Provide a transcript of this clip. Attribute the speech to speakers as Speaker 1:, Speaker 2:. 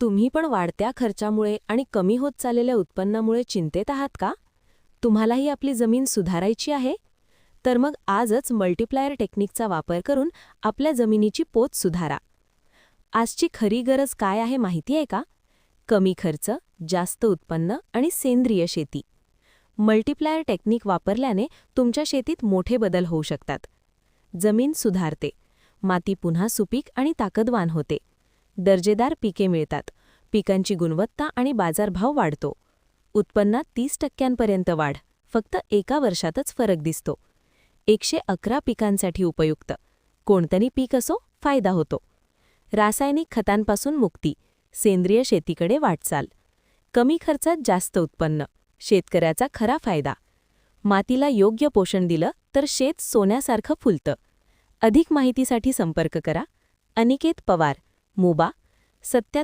Speaker 1: तुम्ही पण वाढत्या खर्चामुळे आणि कमी होत चाललेल्या उत्पन्नामुळे चिंतेत आहात का? तुम्हालाही आपली जमीन सुधारायची आहे? तर मग आजच मल्टिप्लायर टेक्निकचा वापर करून आपल्या जमिनीची पोत सुधारा. आजची खरी गरज काय आहे माहिती आहे का? कमी खर्च, जास्त उत्पन्न आणि सेंद्रिय शेती. मल्टिप्लायर टेक्निक वापरल्याने तुमच्या शेतीत मोठे बदल होऊ शकतात. जमीन सुधारते, माती पुन्हा सुपीक आणि ताकदवान होते. दर्जेदार पिके मिळतात, पिकांची गुणवत्ता आणि बाजारभाव वाढतो. उत्पन्नात 30% वाढ, फक्त एका वर्षातच फरक दिसतो. 111 पिकांसाठी उपयुक्त. कोणतंही पीक असो, फायदा होतो. रासायनिक खतांपासून मुक्ती, सेंद्रिय शेतीकडे वाटचाल. कमी खर्चात जास्त उत्पन्न, शेतकऱ्याचा खरा फायदा. मातीला योग्य पोषण दिलं तर शेत सोन्यासारखं फुलतं. अधिक माहितीसाठी संपर्क करा. अनिकेत पवार, मुबा 77